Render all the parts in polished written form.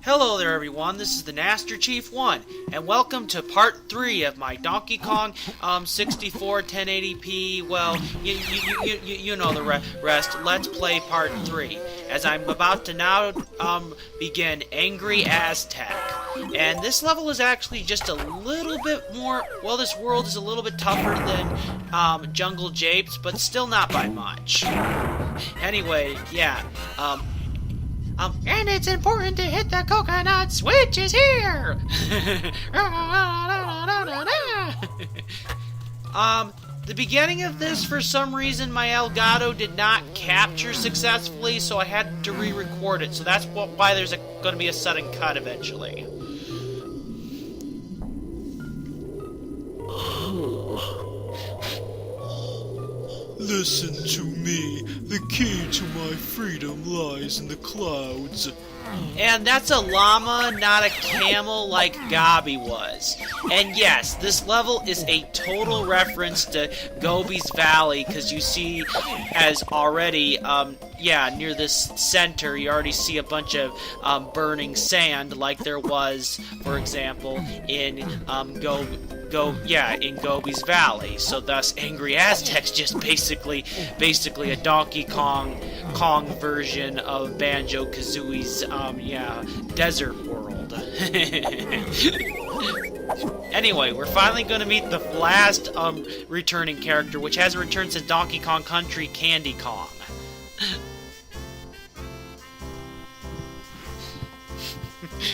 Hello there everyone, this is the Master Chief 1, and welcome to part 3 of my Donkey Kong 64 1080p, well, you know the rest. Let's play part 3, as I'm about to now begin Angry Aztec. And this level is actually just a little bit more, well, this world is a little bit tougher than Jungle Japes, but still not by much. Anyway, yeah, and it's important to hit the coconut switch is here! The beginning of this, for some reason, my Elgato did not capture successfully, so I had to re-record it, so that's why there's going to be a sudden cut eventually. Listen to me. The key to my freedom lies in the clouds. And that's a llama, not a camel like Gabi was. And yes, this level is a total reference to Gobi's Valley, because you see, as already, near this center, you already see a bunch of burning sand, like there was, for example, in in Gobi's Valley. So thus, Angry Aztec's just basically a Donkey Kong version of Banjo-Kazooie's desert world. Anyway, we're finally going to meet the last returning character, which hasn't returned since Donkey Kong Country, Candy Kong.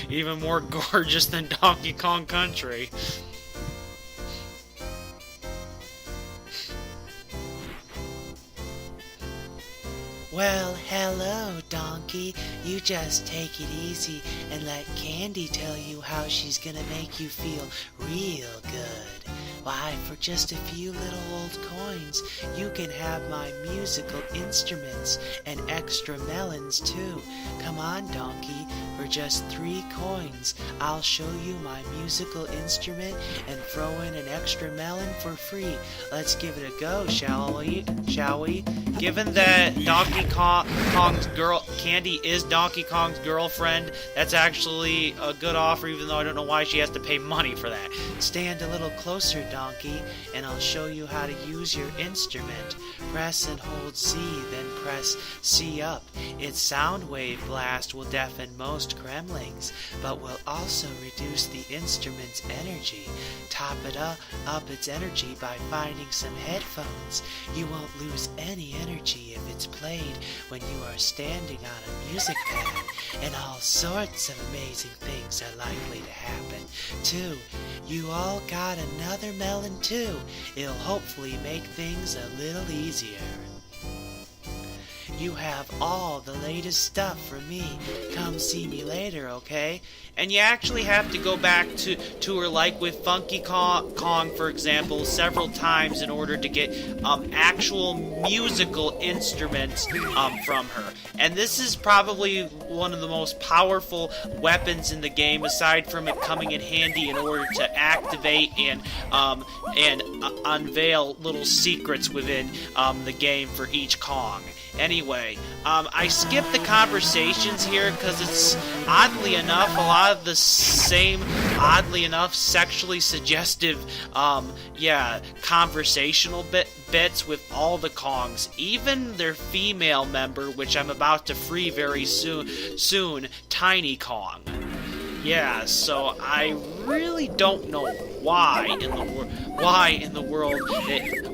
Even more gorgeous than Donkey Kong Country. Well, hello, Donkey. You just take it easy and let Candy tell you how she's gonna make you feel real good. Why, for just a few little old coins, you can have my musical instruments and extra melons, too. Come on, Donkey. For just 3 coins, I'll show you my musical instrument and throw in an extra melon for free. Let's give it a go, shall we? Given that Candy is Donkey Kong's girlfriend, that's actually a good offer, even though I don't know why she has to pay money for that. Stand a little closer, Donkey, and I'll show you how to use your instrument. Press and hold C, then press C up. Its sound wave blast will deafen most gremlings, but will also reduce the instrument's energy. Top it up its energy by finding some headphones. You won't lose any energy if it's played when you are standing on a music pad, and all sorts of amazing things are likely to happen, too. You all got another melon, too. It'll hopefully make things a little easier. You have all the latest stuff from me. Come see me later, okay? And you actually have to go back to her, like with Funky Kong, for example, several times in order to get actual musical instruments from her. And this is probably one of the most powerful weapons in the game, aside from it coming in handy in order to activate and unveil little secrets within the game for each Kong. Anyway, I skipped the conversations here because it's, oddly enough, a lot of the same, oddly enough, sexually suggestive, conversational bits with all the Kongs, even their female member, which I'm about to free very soon, Tiny Kong. Yeah, so I really don't know why in the world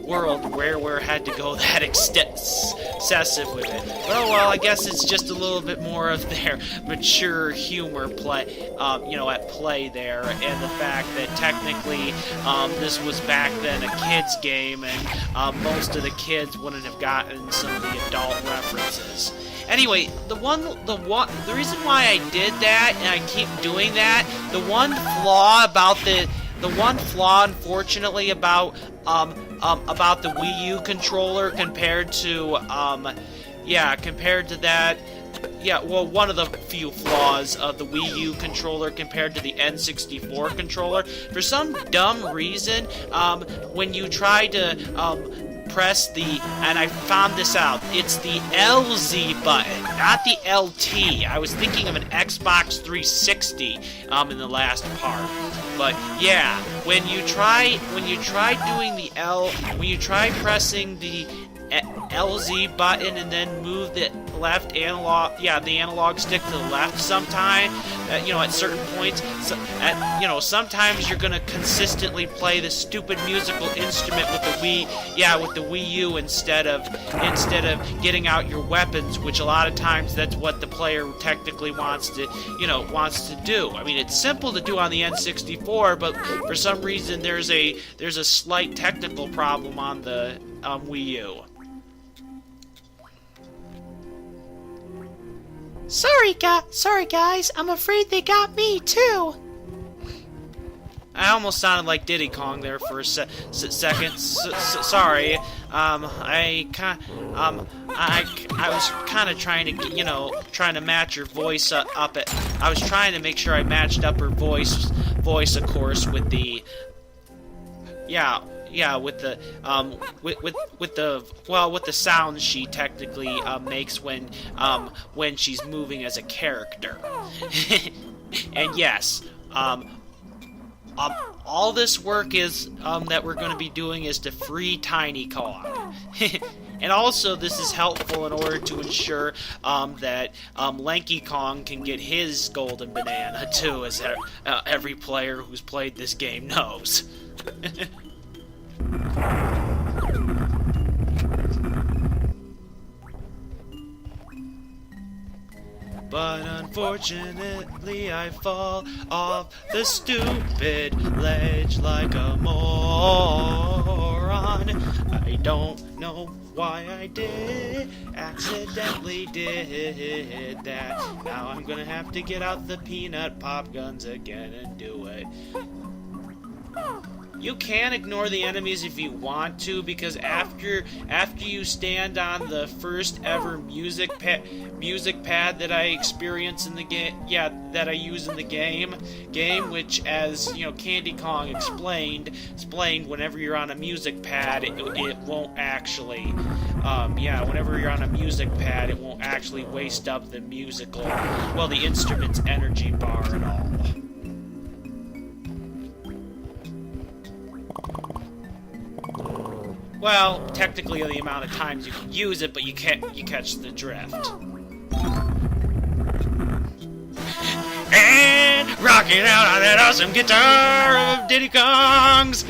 Rareware had to go that excessive with it. Well, I guess it's just a little bit more of their mature humor at play there, and the fact that technically this was back then a kid's game, and most of the kids wouldn't have gotten some of the adult references. Anyway, the reason why I did that, and I keep doing that, the one flaw, unfortunately, about the Wii U controller compared to one of the few flaws of the Wii U controller compared to the N64 controller, for some dumb reason, when you try to press and I found this out, it's the LZ button, not the LT. I was thinking of an Xbox 360 in the last part. But yeah, when you try pressing the LZ button and then move the left analog, the analog stick to the left sometime, at certain points, sometimes you're gonna consistently play the stupid musical instrument with the Wii U instead of getting out your weapons, which a lot of times that's what the player technically wants to do. I mean, it's simple to do on the N64, but for some reason there's a slight technical problem on the Wii U. Sorry guys, I'm afraid they got me too. I almost sounded like Diddy Kong there for a second. Sorry. I was kind of trying to match your voice up. I was trying to make sure I matched up her voice, of course, with the with the sounds she technically makes when she's moving as a character. And yes, all this work is that we're going to be doing is to free Tiny Kong. And also, this is helpful in order to ensure that Lanky Kong can get his golden banana too, as every player who's played this game knows. But unfortunately I fall off the stupid ledge like a moron. I don't know why I accidentally did that. Now I'm gonna have to get out the peanut pop guns again and do it. You can ignore the enemies if you want to, because after you stand on the first ever music pad that I experience in the game, that I use in the game, which, as Candy Kong explained, whenever you're on a music pad, it won't actually, whenever you're on a music pad, it won't actually waste up the the instrument's energy bar at all. Well, technically the amount of times you can use it, but you catch the drift. And rocking out on that awesome guitar of Diddy Kong's.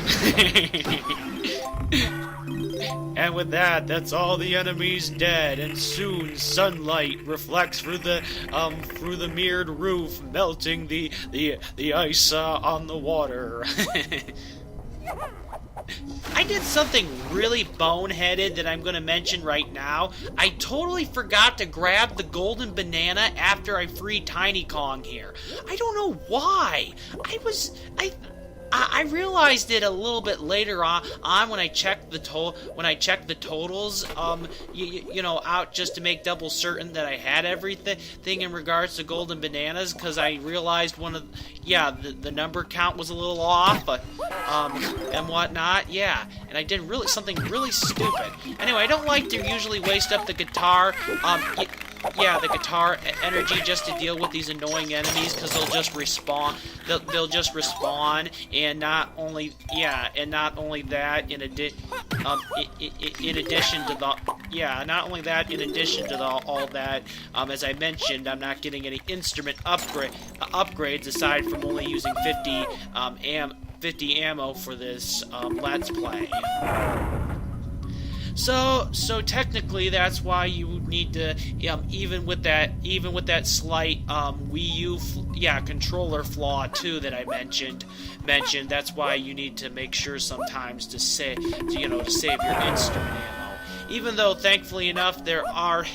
And with that, that's all the enemies dead, and soon sunlight reflects through the mirrored roof, melting the ice on the water. I did something really boneheaded that I'm going to mention right now. I totally forgot to grab the golden banana after I freed Tiny Kong here. I don't know why. I realized it a little bit later on when I checked the totals, out just to make double certain that I had everything in regards to golden bananas, because I realized the number count was a little off, and whatnot, and I did something really stupid. Anyway, I don't like to usually waste up the guitar, the guitar energy just to deal with these annoying enemies, because they'll just respawn. They'll just respawn, and not only that, in addition to all that, as I mentioned, I'm not getting any instrument upgrades aside from only using 50 ammo for this Let's Play. So technically, that's why you need to, even with that slight Wii U, controller flaw too that I mentioned. That's why you need to make sure sometimes to save your instrument ammo. Even though, thankfully enough, there are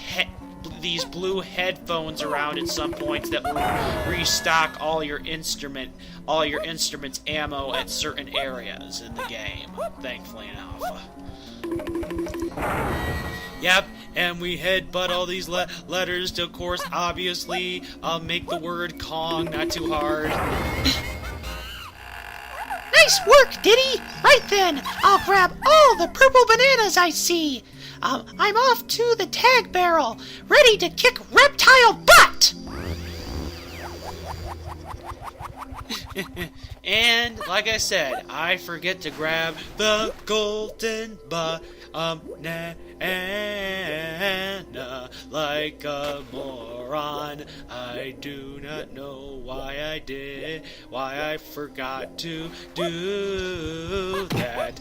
these blue headphones around at some points that will restock all your instrument's ammo at certain areas in the game. Thankfully enough. Yep, and we headbutt all these letters to, of course, obviously, make the word Kong not too hard. Nice work, Diddy! Right then, I'll grab all the purple bananas I see. I'm off to the tag barrel, ready to kick reptile butt! And, like I said, I forget to grab the golden banana like a moron. I do not know why I forgot to do that.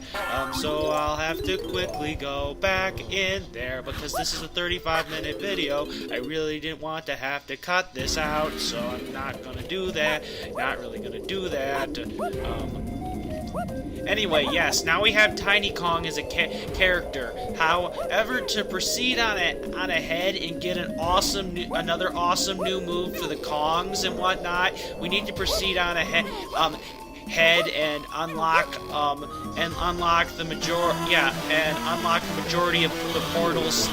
So I'll have to quickly go back in there because this is a 35-minute video. I really didn't want to have to cut this out, so I'm not gonna do that. Not really gonna do that. Anyway, yes, now we have Tiny Kong as a character. However, to proceed on ahead and get another awesome new move for the Kongs and whatnot, we need to proceed on ahead. Head and unlock the majority of the portals /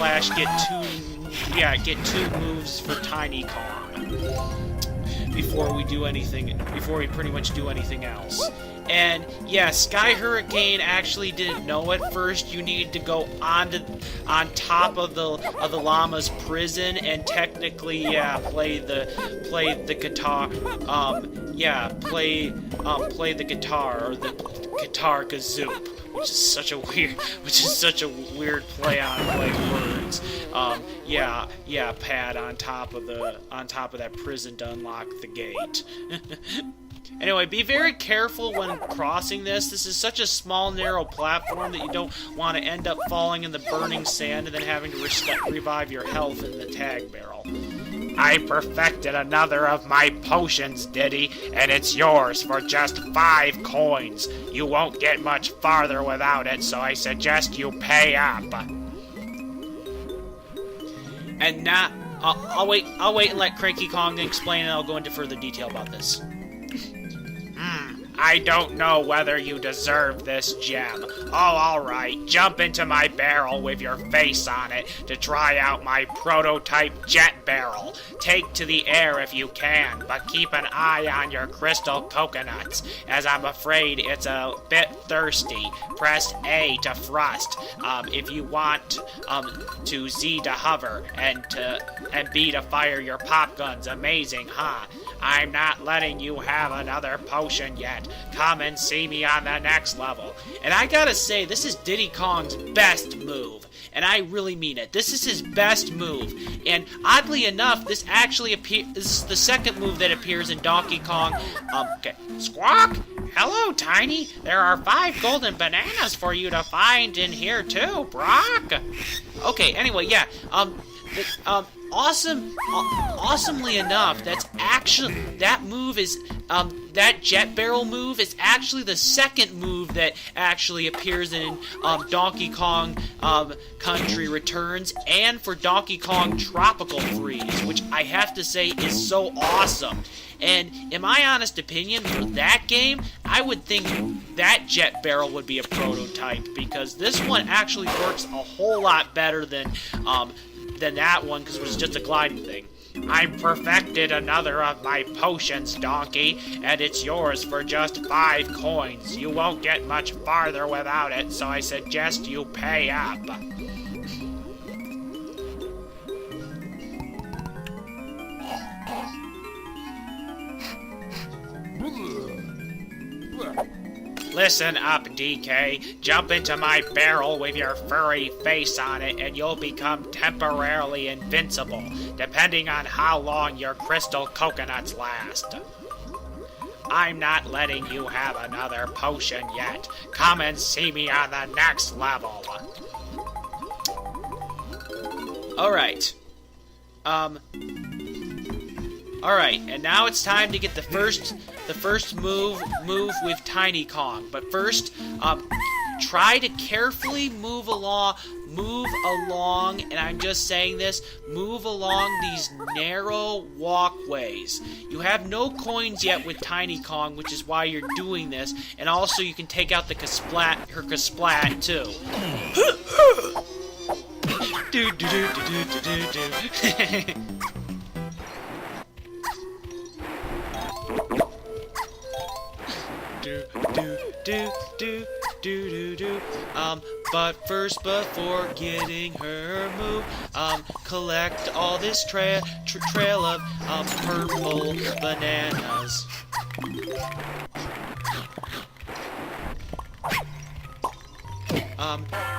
get two moves for Tiny Kong before we pretty much do anything else. And yeah, Sky Hurricane actually didn't know at first. You need to go on top of the llama's prison and technically, play the guitar. Play the guitar or the guitar kazoop, which is such a weird play on words. Pad on top of that prison to unlock the gate. Anyway, be very careful when crossing this. This is such a small, narrow platform that you don't want to end up falling in the burning sand and then having to revive your health in the tag barrel. I perfected another of my potions, Diddy, and it's yours for just 5 coins. You won't get much farther without it, so I suggest you pay up. And now, I'll wait and let Cranky Kong explain, and I'll go into further detail about this. I don't know whether you deserve this gem. Oh, alright, jump into my barrel with your face on it to try out my prototype jet barrel. Take to the air if you can, but keep an eye on your crystal coconuts, as I'm afraid it's a bit thirsty. Press A to thrust, if you want, to Z to hover, and B to fire your pop guns. Amazing, huh? I'm not letting you have another potion yet. Come and see me on the next level. And I gotta say, this is Diddy Kong's best move. And I really mean it. This is his best move. And oddly enough, this actually this is the second move that appears in Donkey Kong. Okay. Squawk! Hello, Tiny. There are 5 golden bananas for you to find in here too, Brock. Okay, anyway, yeah. Awesomely enough, that move is, that jet barrel move is actually the second move that actually appears in, Donkey Kong, Country Returns, and for Donkey Kong Tropical Freeze, which I have to say is so awesome. And in my honest opinion, for that game, I would think that jet barrel would be a prototype, because this one actually works a whole lot better than that one, because it was just a gliding thing. I perfected another of my potions, Donkey, and it's yours for just 5 coins. You won't get much farther without it, so I suggest you pay up. Listen up, DK. Jump into my barrel with your furry face on it, and you'll become temporarily invincible, depending on how long your crystal coconuts last. I'm not letting you have another potion yet. Come and see me on the next level. Alright. Alright, and now it's time to get the first move with Tiny Kong. But first, try to carefully move along, and I'm just saying this, move along these narrow walkways. You have no coins yet with Tiny Kong, which is why you're doing this, and also you can take out her Kasplat too. do do do do do do do. do, do, do, do, do. But first, before getting her move, collect all this trail of, purple bananas.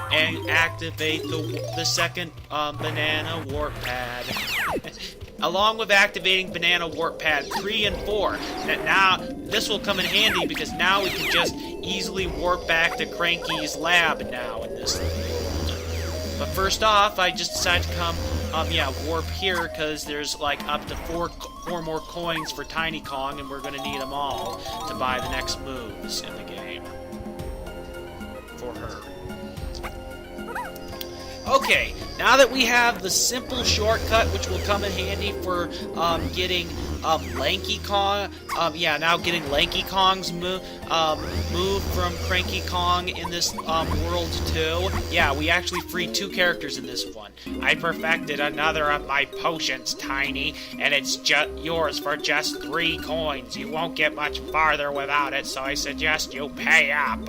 And activate the second, banana warp pad. Along with activating banana warp pad 3 and 4. Now, this will come in handy because now we can just easily warp back to Cranky's lab now in this world. But first off, I just decided to come, warp here because there's like up to four more coins for Tiny Kong, and we're gonna need them all to buy the next moves in the game for her. Okay, now that we have the simple shortcut, which will come in handy for getting Lanky Kong, getting Lanky Kong's move from Cranky Kong in this world too. Yeah, we actually freed 2 characters in this one. I perfected another of my potions, Tiny, and it's just yours for just 3 coins. You won't get much farther without it, so I suggest you pay up.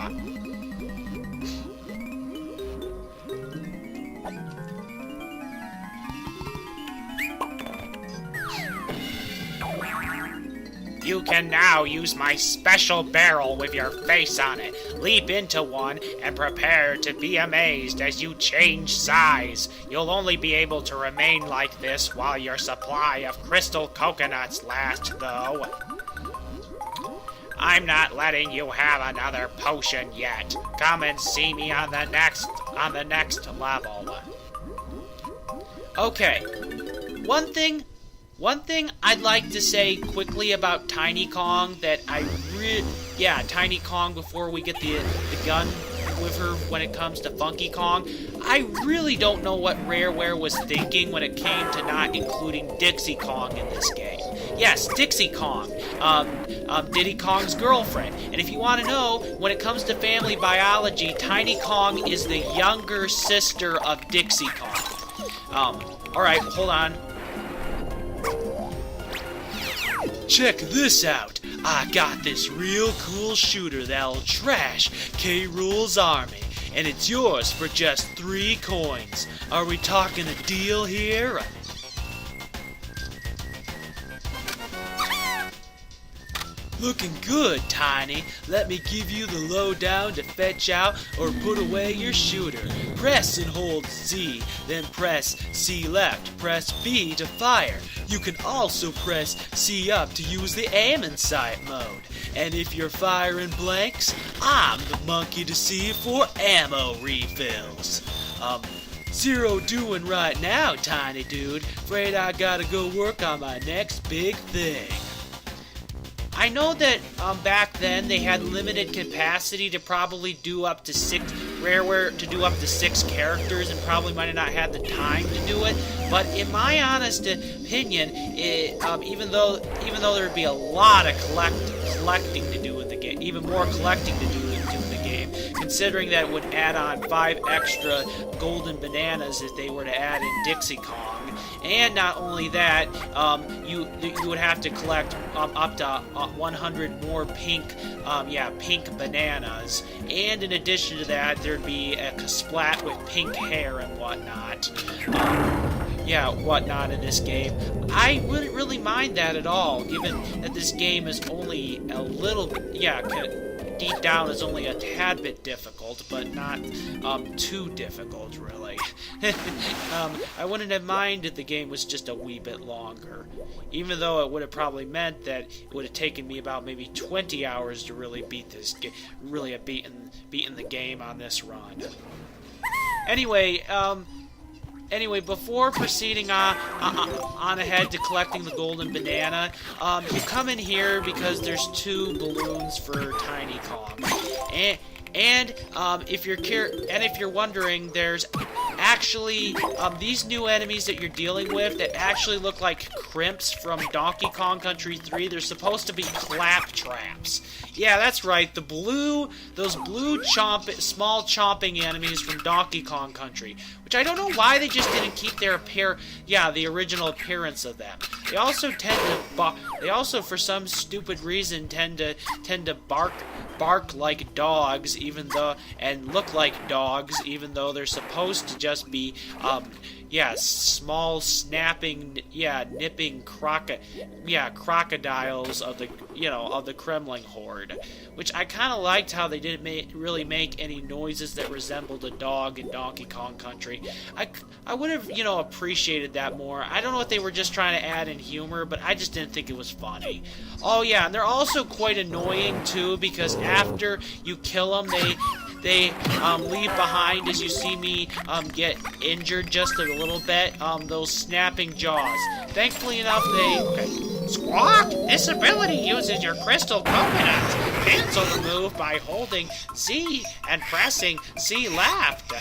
You can now use my special barrel with your face on it. Leap into one and prepare to be amazed as you change size. You'll only be able to remain like this while your supply of crystal coconuts lasts, though. I'm not letting you have another potion yet. Come and see me on the next level. Okay. One thing I'd like to say quickly about Tiny Kong that Tiny Kong, before we get the gun with her when it comes to Funky Kong, I really don't know what Rareware was thinking when it came to not including Dixie Kong in this game. Yes, Dixie Kong, Diddy Kong's girlfriend. And if you want to know, when it comes to family biology, Tiny Kong is the younger sister of Dixie Kong. Alright, hold on. Check this out! I got this real cool shooter that'll trash K. Rool's army, and it's yours for just 3 coins. Are we talking a deal here? Looking good, Tiny. Let me give you the lowdown to fetch out or put away your shooter. Press and hold Z, then press C left. Press B to fire. You can also press C up to use the aim in sight mode. And if you're firing blanks, I'm the monkey to see for ammo refills. Zero doing right now, Tiny Dude. Afraid I gotta go work on my next big thing. I know that back then they had limited capacity to probably do up to 6 Rareware to do up to 6 characters, and probably might have not had the time to do it. But in my honest opinion, even though there'd be a lot of collecting to do with the game, even more collecting to do with the game, considering that it would add on 5 extra golden bananas if they were to add in Dixie Kong. And not only that, you would have to collect up to 100 more pink bananas. And in addition to that, there'd be a splat with pink hair and whatnot. Whatnot in this game. I wouldn't really mind that at all, given that this game is only a little, deep down is only a tad bit difficult, but not too difficult, really. I wouldn't have minded if the game was just a wee bit longer, even though it would have probably meant that it would have taken me about maybe 20 hours to really beat this game, really have beaten the game on this run. Anyway, before proceeding on ahead to collecting the golden banana, you come in here because there's 2 balloons for Tiny Kong, and if you're wondering, there's actually these new enemies that you're dealing with that actually look like crimps from Donkey Kong Country 3. They're supposed to be clap traps. Yeah, that's right. Those blue small chomping enemies from Donkey Kong Country, which I don't know why they just didn't keep the original appearance of them. they also tend to they also for some stupid reason tend to bark like dogs, even though, and look like dogs, even though they're supposed to just be small snapping, nipping crocodiles of the of the Kremling horde, which I kind of liked how they didn't really make any noises that resembled a dog in Donkey Kong Country. I would have appreciated that more. I don't know if they were just trying to add in humor, but I just didn't think it was funny. Oh yeah, and they're also quite annoying too, because after you kill them, they leave behind, as you see me get injured just a little bit, those snapping jaws. Thankfully enough, Squawk! This ability uses your crystal coconuts. Cancel the move by holding C and pressing C left.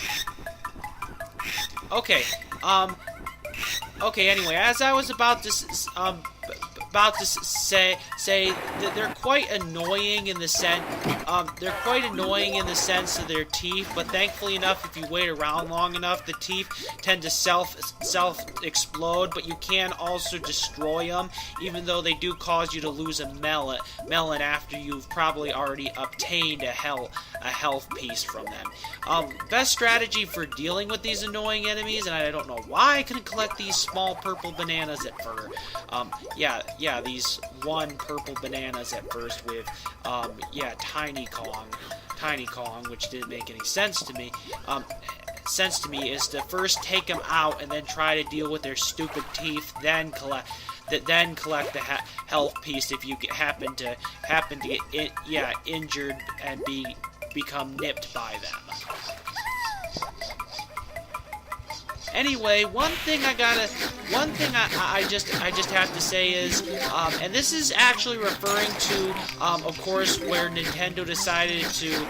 Okay, anyway, as I was about to say that they're quite annoying in the sense of their teeth, but thankfully enough, if you wait around long enough, the teeth tend to self explode, but you can also destroy them, even though they do cause you to lose a melon after you've probably already obtained a health piece from them. Best strategy for dealing with these annoying enemies, and I don't know why I couldn't collect these small purple bananas at first. These one purple bananas at first with, Tiny Kong, which didn't make any sense to me. Is to first take them out and then try to deal with their stupid teeth, then collect the health piece if you happen to get injured and become nipped by them. Anyway, one thing I just have to say is, and this is actually referring to, of course, where Nintendo decided to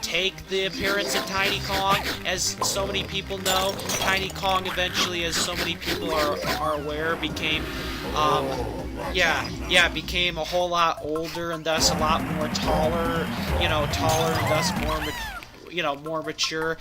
take the appearance of Tiny Kong. As so many people know, Tiny Kong eventually, as so many people are aware, became became a whole lot older and thus a lot more taller and thus more mature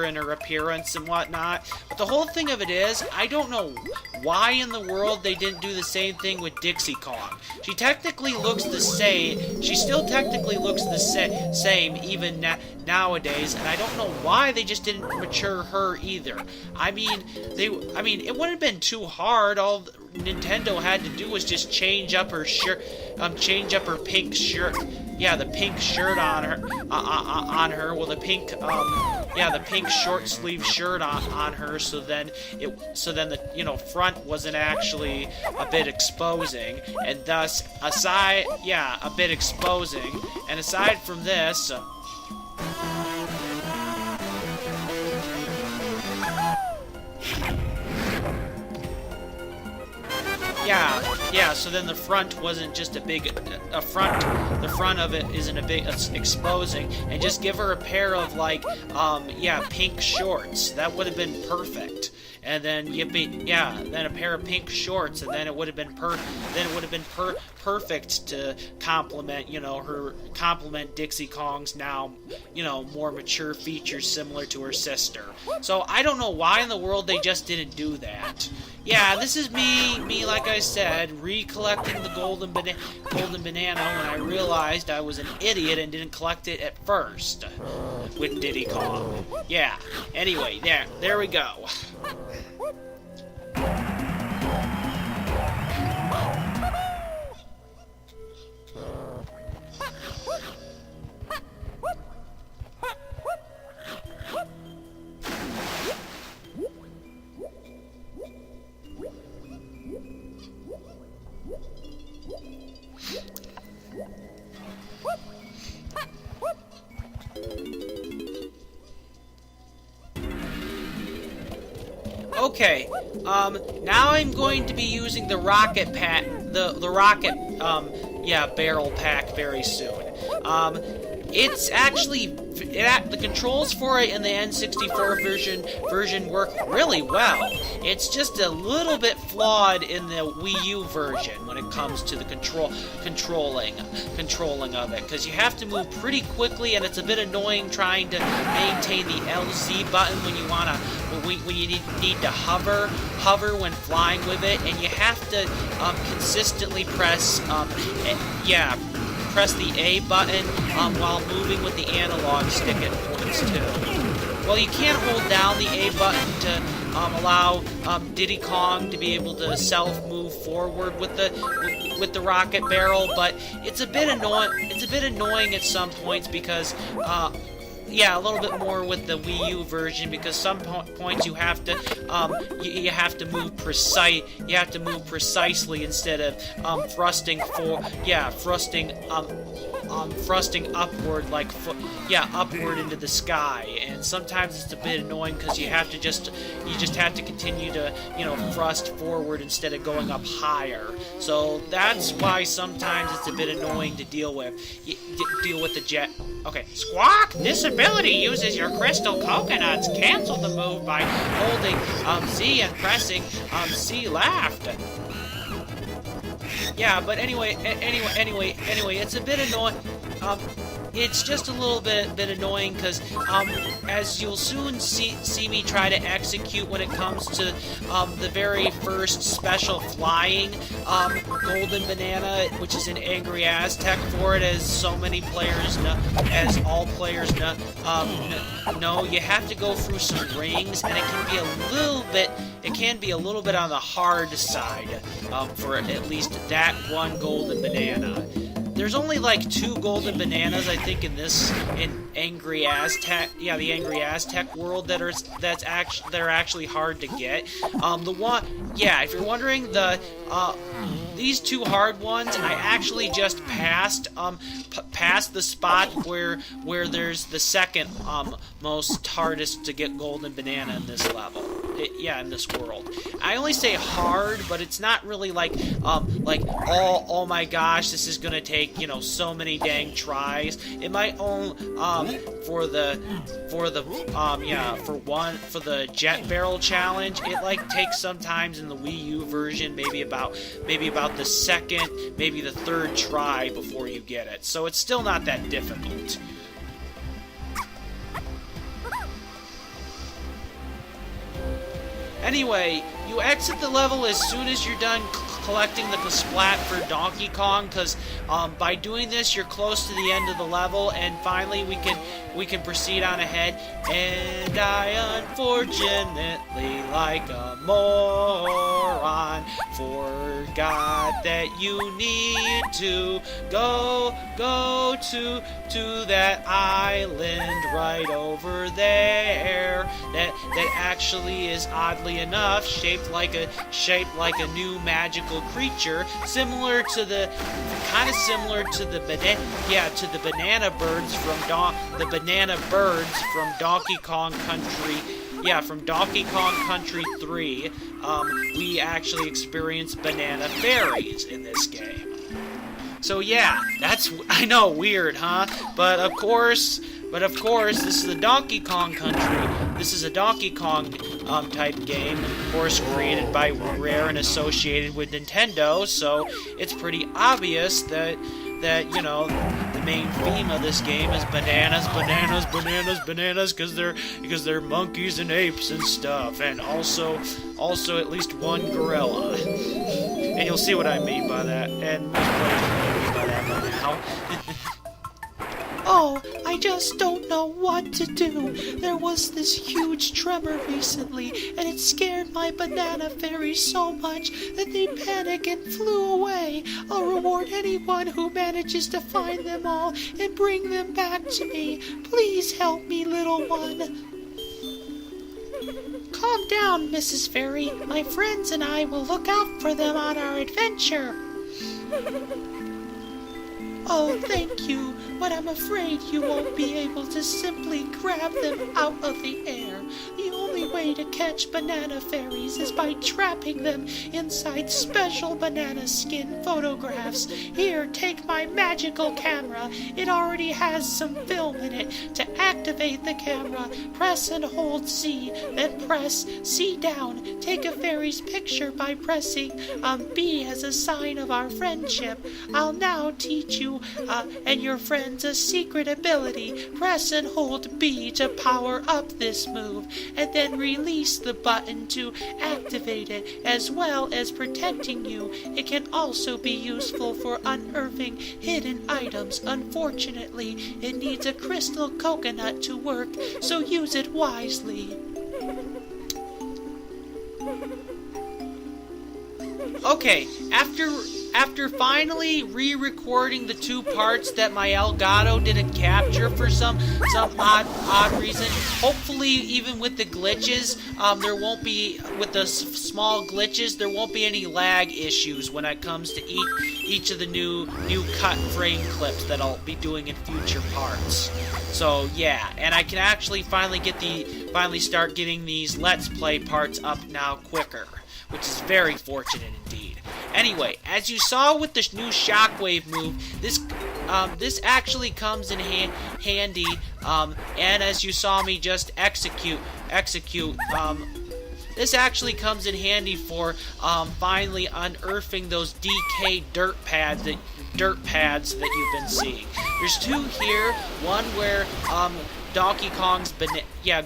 in her appearance and whatnot. But the whole thing of it is, I don't know why in the world they didn't do the same thing with Dixie Kong. She technically looks the same. She still technically looks the same even nowadays, and I don't know why they just didn't mature her either. I mean, it wouldn't have been too hard. All Nintendo had to do was just change up her change up her pink shirt. Yeah, the pink shirt on her, well, the pink short sleeve shirt on her. So then the front wasn't actually a bit exposing, and thus a bit exposing. And aside from this. So then the front wasn't just a big the front of it isn't a big exposing, and just give her a pair of pink shorts. That would have been perfect. And then then a pair of pink shorts, and then it would have been perfect to complement Dixie Kong's now more mature features similar to her sister. So I don't know why in the world they just didn't do that. Yeah, this is me like I said, recollecting the golden banana when I realized I was an idiot and didn't collect it at first with Diddy Kong. Yeah. Anyway, there we go. Okay, now I'm going to be using the rocket pack, the rocket, barrel pack very soon. It's actually, the controls for it in the N64 version work really well. It's just a little bit flawed in the Wii U version when it comes to the controlling of it, because you have to move pretty quickly, and it's a bit annoying trying to maintain the LZ button when you want to when you need to hover when flying with it, and you have to consistently press press the A button while moving with the analog stick at points too. Well, you can't hold down the A button to allow Diddy Kong to be able to self-move forward with the rocket barrel, but it's a bit annoying. It's a bit annoying at some points because a little bit more with the Wii U version, because some points you have to move precisely instead of thrusting upward upward into the sky. And sometimes it's a bit annoying because you just have to continue to thrust forward instead of going up higher. So that's why sometimes it's a bit annoying to deal with the jet. Okay, Squawk! This ability uses your crystal coconuts. Cancel the move by holding Z and pressing C left. Yeah, but anyway, it's a bit annoying. It's just a little bit annoying because, as you'll soon see me try to execute when it comes to the very first special flying golden banana, which is an Angry Aztec for it, as so many players know, as all players know, you have to go through some rings, and it can be a little bit on the hard side for at least that one golden banana. There's only like 2 golden bananas, I think, in Angry Aztec. Yeah, the Angry Aztec world that are actually hard to get. If you're wondering, these 2 hard ones, I actually just passed the spot where there's the second most hardest to get golden banana in this level. In this world. I only say hard, but it's not really like oh my gosh, this is gonna take so many dang tries. It might only for the jet barrel challenge, it takes sometimes in the Wii U version maybe about the second, maybe the third try before you get it. So it's still not that difficult. Anyway, you exit the level as soon as you're done collecting the splat for Donkey Kong, because by doing this you're close to the end of the level, and finally we can proceed on ahead. And I unfortunately, like a moron, forgot that you need to go to that island right over there that actually is, oddly enough, shaped like a new magical creature, similar to the banana birds from Donkey Kong Country. Yeah, from Donkey Kong Country 3, we actually experience banana fairies in this game. So yeah, I know, weird, huh? But of course, this is the Donkey Kong Country. This is a Donkey Kong type game, of course, created by Rare and associated with Nintendo. So it's pretty obvious that the main theme of this game is bananas, because they're monkeys and apes and stuff, and also at least one gorilla. And you'll see what I mean by that, and most players know what I mean by that by now. Oh, I just don't know what to do. There was this huge tremor recently, and it scared my banana fairies so much that they panicked and flew away. I'll reward anyone who manages to find them all and bring them back to me. Please help me, little one. Calm down, Mrs. Fairy. My friends and I will look out for them on our adventure. Oh, thank you, but I'm afraid you won't be able to simply grab them out of the air. The only way to catch banana fairies is by trapping them inside special banana skin photographs. Here, take my magical camera. It already has some film in it. To activate the camera, press and hold C, then press C down. Take a fairy's picture by pressing B as a sign of our friendship. I'll now teach you and your friends a secret ability. Press and hold B to power up this move, and then release the button to activate it, as well as protecting you. It can also be useful for unearthing hidden items. Unfortunately, it needs a crystal coconut to work, so use it wisely. Okay, after finally re-recording the two parts that my Elgato didn't capture for some odd reason, hopefully even with the glitches, there won't be, with the small glitches, there won't be any lag issues when it comes to each of the new cut frame clips that I'll be doing in future parts. So yeah, and I can actually finally start getting these Let's Play parts up now quicker, which is very fortunate indeed. Anyway, as you saw with this new shockwave move, this actually comes in handy, and as you saw me just execute, this actually comes in handy for finally unearthing those DK dirt pads that you've been seeing. There's two here, one where Donkey Kong's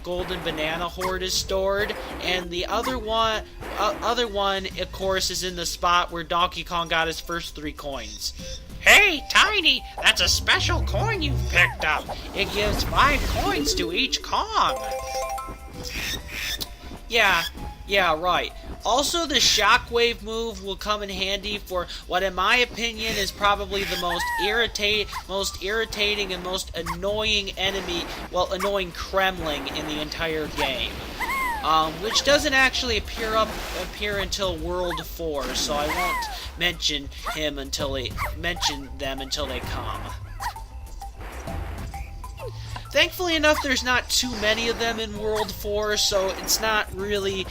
golden banana hoard is stored, and the other one, of course, is in the spot where Donkey Kong got his first 3 coins. Hey, Tiny, that's a special coin you've picked up. It gives 5 coins to each Kong. Yeah, right. Also, the shockwave move will come in handy for what, in my opinion, is probably the most irritating and most annoying annoying Kremling in the entire game. Which doesn't actually appear until World 4, so I won't mention them until they come. Thankfully enough, there's not too many of them in World 4, so it's not really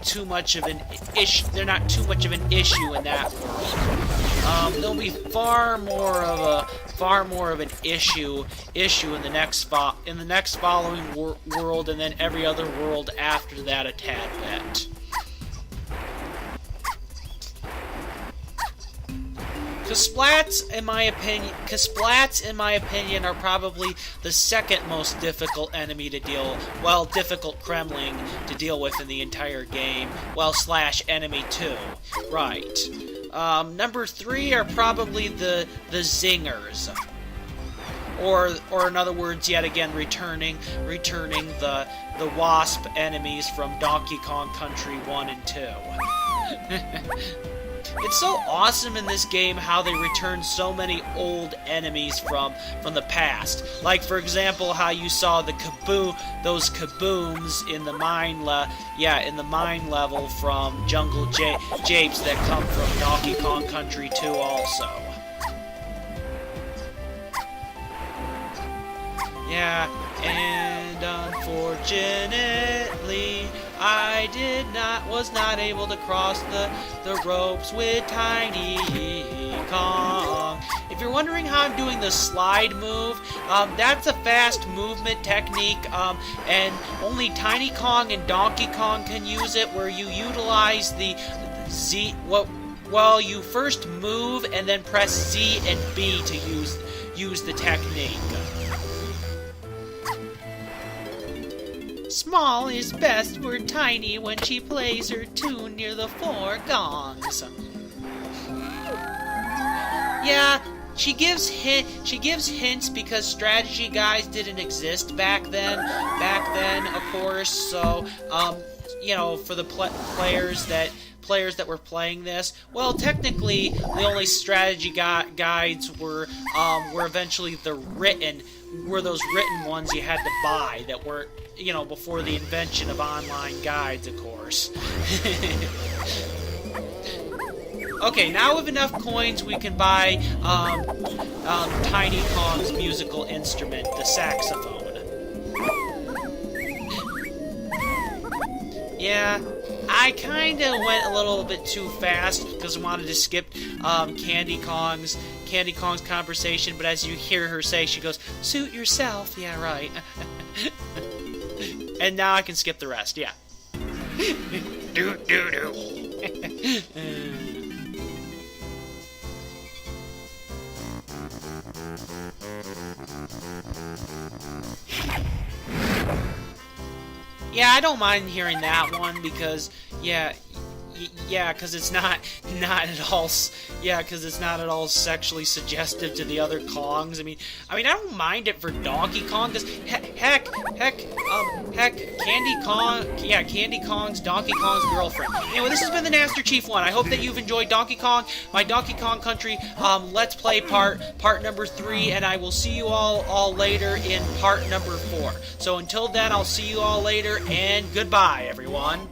too much of an issue. They're not too much of an issue in that world. There'll be far more of an issue in the next following world, and then every other world after that a tad bit. Splats, in my opinion, are probably the second most difficult enemy to difficult Kremling to deal with in the entire game. / enemy 2. Right. Number 3 are probably the zingers. Or in other words, yet again, returning the wasp enemies from Donkey Kong Country 1 and 2. It's so awesome in this game how they return so many old enemies from the past. Like, for example, how you saw those kabooms in the mine level from Jungle Japes that come from Donkey Kong Country 2 also. Yeah, and unfortunately, I was not able to cross the ropes with Tiny Kong. If you're wondering how I'm doing the slide move, that's a fast movement technique, and only Tiny Kong and Donkey Kong can use it, where you utilize the Z. Well, you first move and then press Z and B to use the technique. Small is best for Tiny when she plays her tune near the 4 gongs. Yeah, she gives hints because strategy guides didn't exist back then, of course. So, for the players that were playing this, well, technically the only strategy guides were eventually those written ones you had to buy that were, before the invention of online guides, of course. Okay, now with enough coins, we can buy Tiny Kong's musical instrument, the saxophone. Yeah, I kinda went a little bit too fast because I wanted to skip Candy Kong's conversation, but as you hear her say, she goes, "Suit yourself." Yeah, right. And now I can skip the rest, yeah. Do. Yeah, I don't mind hearing that one because, yeah, because it's not at all, because it's not at all sexually suggestive to the other Kongs. I don't mind it for Donkey Kong, because heck, Candy Kong, Candy Kong's Donkey Kong's girlfriend. Anyway, this has been the Master Chief 1. I hope that you've enjoyed Donkey Kong, my Donkey Kong Country Let's Play part number 3, and I will see you all later in part number 4. So until then, I'll see you all later, and goodbye, everyone.